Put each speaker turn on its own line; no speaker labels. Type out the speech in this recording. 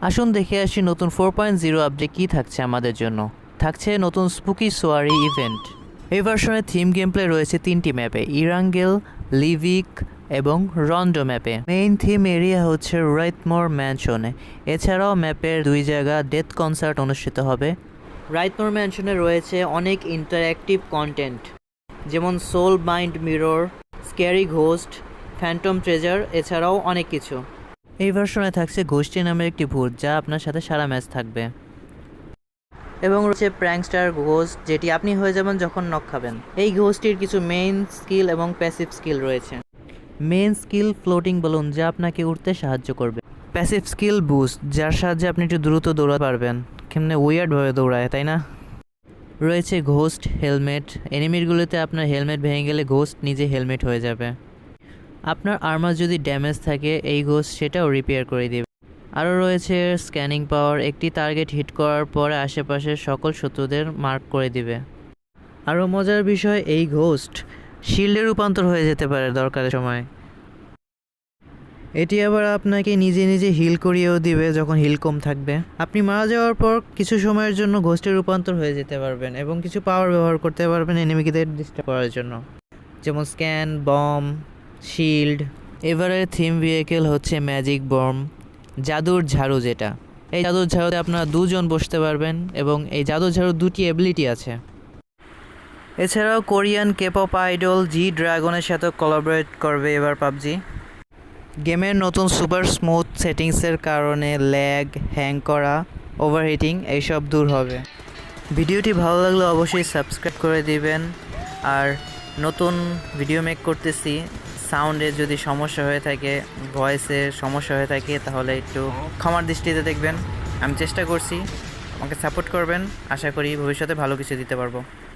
আসুন দেখে আসি নতুন 4.0 আপডেট কী থাকছে আমাদের জন্য। থাকছে নতুন স্পুকি সোয়ারি ইভেন্ট। এই ভার্সনে থিম গেম প্লে রয়েছে 3টি ম্যাপে, ইরাঙ্গেল, লিভিক এবং রন্ডো ম্যাপে। মেইন থিম এরিয়া হচ্ছে রাইটমোর ম্যানশনে। এছাড়াও ম্যাপের 2 জায়গা ডেথ কনসার্ট অনুষ্ঠিত হবে। রাইটমোর ম্যানশনে রয়েছে অনেক ইন্টারঅ্যাক্টিভ কন্টেন্ট, যেমন soul bind mirror, scary ghost, phantom treasure, এছাড়াও অনেক কিছু। এই ভার্সনে থাকছে ঘোস্টি নামের একটি ভূত, যা আপনার সাথে সারা ম্যাচ থাকবে। এবং রয়েছে প্র্যাঙ্কস্টার ঘোস্ট, যেটি আপনি হয়ে যাবেন যখন নক খাবেন। এই ঘোস্টটির কিছু মেইন স্কিল এবং প্যাসিভ স্কিল রয়েছে। মেইন স্কিল ফ্লোটিং বলুন, যা আপনাকে উঠতে সাহায্য করবে। প্যাসিভ স্কিল বুস্ট, যার সাহায্যে আপনি একটু দ্রুত দৌড়াতে পারবেন। কেমনে উইয়ার্ডভাবে দৌড়ায়, তাই না? রয়েছে ঘোস্ট হেলমেট। এনিমিরগুলোতে আপনার হেলমেট ভেঙে গেলে ঘোস্ট নিজে হেলমেট হয়ে যাবে। আপনার আর্মার যদি ড্যামেজ থাকে, এই ঘোস্ট সেটাও রিপেয়ার করে দেবে। আরও রয়েছে স্ক্যানিং পাওয়ার, একটি টার্গেট হিট করার পরে আশেপাশের সকল শত্রুদের মার্ক করে দিবে। আরও মজার বিষয়, এই ঘোস্ট শিল্ডে রূপান্তর হয়ে যেতে পারে দরকারের সময়। এটি আবার আপনাকে নিজে নিজে হিল করিয়েও দিবে যখন হিল কম থাকবে। আপনি মারা যাওয়ার পর কিছু সময়ের জন্য ঘোস্টে রূপান্তর হয়ে যেতে পারবেন এবং কিছু পাওয়ার ব্যবহার করতে পারবেন এনিমিদের ডিস্টার্ব করার জন্য, যেমন স্ক্যান, বম, শিল্ড। এবারের থিম ভেহিকেল হচ্ছে ম্যাজিক বম, জাদুর ঝাড়ু যেটা। এই জাদুর ঝাড়ুতে আপনারা 2 জন বসতে পারবেন এবং এই জাদুর ঝাড়ুর 2টি এবিলিটি আছে। এছাড়াও কোরিয়ান কেপপ আইডল জি ড্রাগনের সাথে কোলাবরেট করবে এবার পাবজি। গেমের নতুন সুপার স্মুথ সেটিংসের কারণে ল্যাগ, হ্যাং করা, ওভারহিটিং এইসব দূর হবে। ভিডিওটি ভালো লাগলে অবশ্যই সাবস্ক্রাইব করে দিবেন। আর নতুন ভিডিও মেক করতেছি, সাউন্ডে যদি সমস্যা হয়ে থাকে, ভয়েসের সমস্যা হয়ে থাকে, তাহলে একটু ক্ষমার দৃষ্টিতে দেখবেন। আমি চেষ্টা করছি, আমাকে সাপোর্ট করবেন। আশা করি ভবিষ্যতে ভালো কিছু দিতে পারবো।